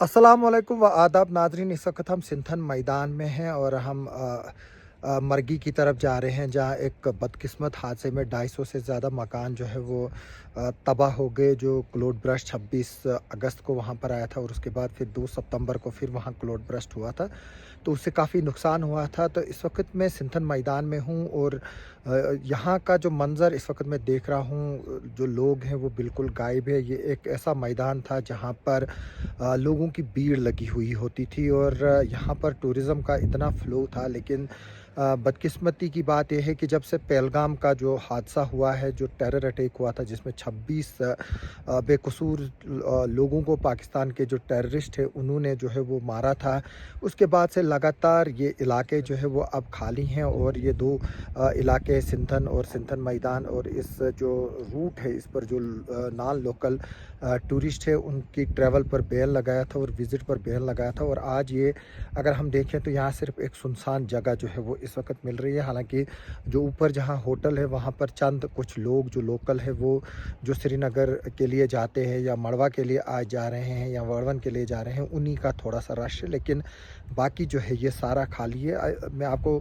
अस्सलाम वालेकुम व आदाब नाज़रीन। इस वक्त हम सिंथन मैदान में हैं और हम मरगी की तरफ जा रहे हैं, जहां एक बदकिस्मत हादसे में 250 से ज़्यादा मकान जो है वो तबाह हो गए। जो क्लाउड बर्स्ट 26 अगस्त को वहां पर आया था और उसके बाद फिर 2 सितंबर को फिर वहां क्लाउड बर्स्ट हुआ था, तो उससे काफ़ी नुकसान हुआ था। तो इस वक्त मैं सिंथन मैदान में हूं और यहाँ का जो मंज़र इस वक्त मैं देख रहा हूँ, जो लोग हैं वो बिल्कुल गायब है। ये एक ऐसा मैदान था जहाँ पर लोगों की भीड़ लगी हुई होती थी और यहाँ पर टूरिज़्म का इतना फ़्लो था। लेकिन बदकिस्मती की बात यह है कि जब से पहलगाम का जो हादसा हुआ है, जो टेरर अटैक हुआ था जिसमें 26 बेकसूर लोगों को पाकिस्तान के जो टेररिस्ट हैं उन्होंने जो है वो मारा था, उसके बाद से लगातार ये इलाके जो है वो अब खाली हैं। और ये दो इलाके सिंथन और सिंथन मैदान और इस जो रूट है इस पर जो नॉन लोकल टूरिस्ट है उनकी ट्रैवल पर बैन लगाया था और विज़िट पर बैन लगाया था। और आज ये अगर हम देखें तो यहाँ सिर्फ एक सुनसान जगह जो है वो इस वक्त मिल रही है। हालांकि जो ऊपर जहाँ होटल है वहाँ पर चंद कुछ लोग जो लोकल है वो जो श्रीनगर के लिए जाते हैं या मड़वा के लिए आज जा रहे हैं या वर्वन के लिए जा रहे हैं, उन्हीं का थोड़ा सा रश है। लेकिन बाकी जो है ये सारा खाली है। मैं आपको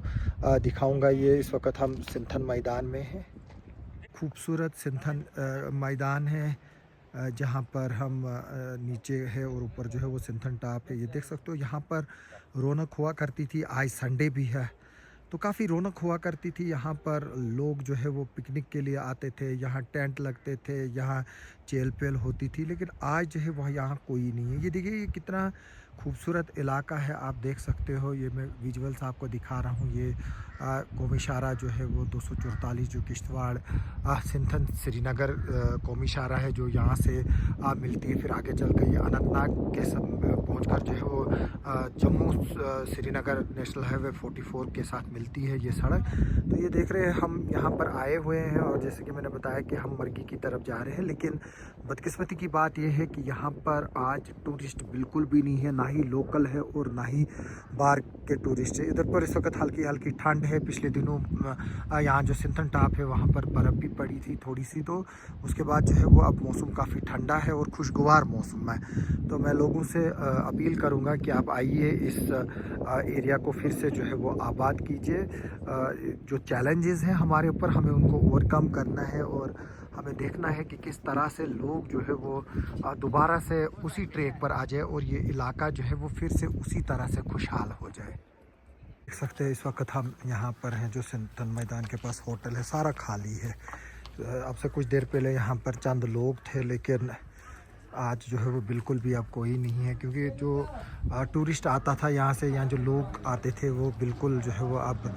दिखाऊंगा। ये इस वक्त हम सिंथन मैदान में हैं। खूबसूरत सिंथन मैदान है जहाँ पर हम नीचे है और ऊपर जो है वो सिंथन टॉप है। ये देख सकते हो, यहाँ पर रौनक हुआ करती थी। आज संडे भी है तो काफ़ी रौनक हुआ करती थी। यहाँ पर लोग जो है वो पिकनिक के लिए आते थे, यहाँ टेंट लगते थे, यहाँ चहल पहल होती थी। लेकिन आज जो है वह यहाँ कोई नहीं है। ये देखिए ये कितना खूबसूरत इलाका है, आप देख सकते हो। ये मैं विजुअल्स आपको दिखा रहा हूँ। ये कौमी शाहरा जो है वो 244 जो किश्तवाड़ सिंथन श्रीनगर कौमी शाहरा है, जो यहाँ से मिलती है। फिर आगे चल कर ये अनंतनाग के सब पहुँच कर जो है वो जम्मू श्रीनगर नेशनल हाईवे 44 के साथ मिलती है ये सड़क। तो ये देख रहे हैं हम यहाँ पर आए हुए हैं और जैसे कि मैंने बताया कि हम मरगी की तरफ जा रहे हैं। लेकिन बदकिस्मती की बात यह है कि यहाँ पर आज टूरिस्ट बिल्कुल भी नहीं है, ना ही लोकल है और ना ही बाहर के टूरिस्ट है। इधर पर इस वक्त हल्की हल्की ठंड है। पिछले दिनों यहाँ जो सिंथन टॉप है वहाँ पर बर्फ़ भी पड़ी थी थोड़ी सी। तो उसके बाद जो है वो अब मौसम काफ़ी ठंडा है और खुशगवार मौसम है। तो मैं लोगों से अपील करूँगा कि आप आइए, इस एरिया को फिर से जो है वो आबाद कीजिए। जो चैलेंजेस हैं हमारे ऊपर, हमें उनको ओवरकम करना है और हमें देखना है कि किस तरह से लोग जो है वो दोबारा से उसी ट्रैक पर आ जाए और ये इलाका जो है वो फिर से उसी तरह से खुशहाल हो जाए। देख सकते हैं इस वक्त हम यहाँ पर हैं, जो सिंथन मैदान के पास होटल है सारा खाली है। अब से कुछ देर पहले यहाँ पर चंद लोग थे, लेकिन आज जो है वो बिल्कुल भी अब कोई नहीं है। क्योंकि जो टूरिस्ट आता था यहाँ से, यहाँ जो लोग आते थे वो बिल्कुल जो है वो अब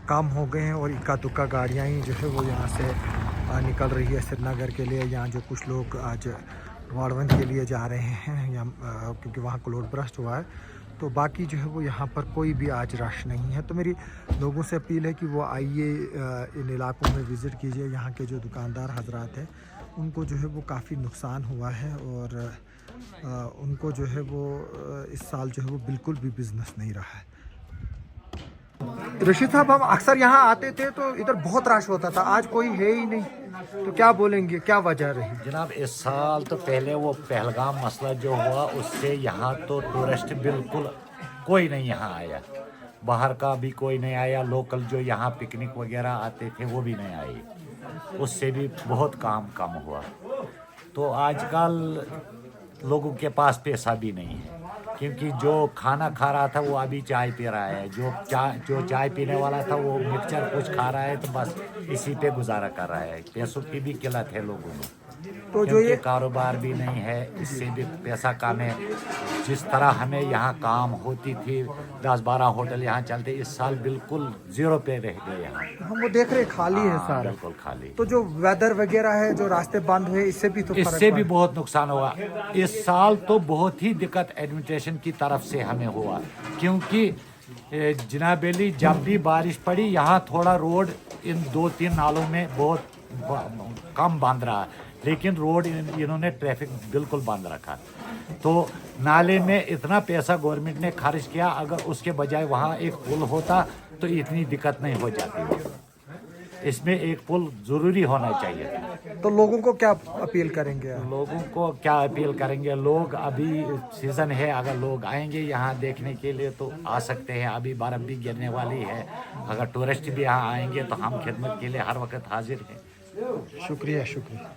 कम हो गए हैं और इक्का दुक्का गाड़ियाँ ही जो है वो यहाँ से निकल रही है श्रीनगर के लिए। यहाँ जो कुछ लोग आज वाड़वन के लिए जा रहे हैं या क्योंकि वहाँ क्लाउड बर्स्ट हुआ है, तो बाकी जो है वो यहाँ पर कोई भी आज रश नहीं है। तो मेरी लोगों से अपील है कि वो आइए, इन इलाकों में विज़िट कीजिए। यहाँ के जो दुकानदार हजरात हैं उनको जो है वो काफ़ी नुकसान हुआ है और उनको जो है वो इस साल जो है वो बिल्कुल भी बिज़नेस नहीं रहा है। रशीद साहब, हम अक्सर यहाँ आते थे तो इधर बहुत रश होता था, आज कोई है ही नहीं, तो क्या बोलेंगे, क्या वजह रही? जनाब, इस साल तो पहले वो पहलगाम मसला जो हुआ उससे यहाँ तो टूरिस्ट बिल्कुल कोई नहीं यहाँ आया। बाहर का भी कोई नहीं आया, लोकल जो यहाँ पिकनिक वगैरह आते थे वो भी नहीं आए, उससे भी बहुत काम कम हुआ। तो आजकल लोगों के पास पैसा भी नहीं है, क्योंकि जो खाना खा रहा था वो अभी चाय पी रहा है, जो चाय पीने वाला था वो मिक्सचर कुछ खा रहा है, तो बस इसी पे गुजारा कर रहा है। पैसों की भी किल्लत है लोगों में, तो जो क्योंकि ये कारोबार भी नहीं है, इससे भी पैसा कम है। जिस तरह हमें यहाँ काम होती थी, 10-12 होटल यहाँ चलते, इस साल बिल्कुल ज़ीरो पे रह गए यहाँ। हम वो देख रहे खाली है हाँ, सारा। बिल्कुल खाली। तो जो वेदर वगैरह है, जो रास्ते बंद हुए, इससे भी तो इससे फर्क भी पड़ा। बहुत नुकसान हुआ। इस साल तो बहुत ही दिक्कत एडमिनिस्ट्रेशन की तरफ से हमें हुआ, क्योंकि जनाबेली जब भी बारिश पड़ी यहाँ थोड़ा रोड इन 2-3 नालों में बहुत कम बंद रहा, लेकिन रोड इन्होंने ट्रैफिक बिल्कुल बंद रखा। तो नाले में इतना पैसा गवर्नमेंट ने खर्च किया, अगर उसके बजाय वहाँ एक पुल होता तो इतनी दिक्कत नहीं हो जाती। इसमें एक पुल जरूरी होना चाहिए था। तो लोगों को क्या अपील करेंगे आप? लोगों को क्या अपील करेंगे, लोग अभी सीज़न है, अगर लोग आएंगे यहाँ देखने के लिए तो आ सकते हैं। अभी बर्फ़ भी गिरने वाली है, अगर टूरिस्ट भी यहाँ आएंगे तो हम खिदमत के लिए हर वक्त हाजिर हैं। शुक्रिया शुक्रिया।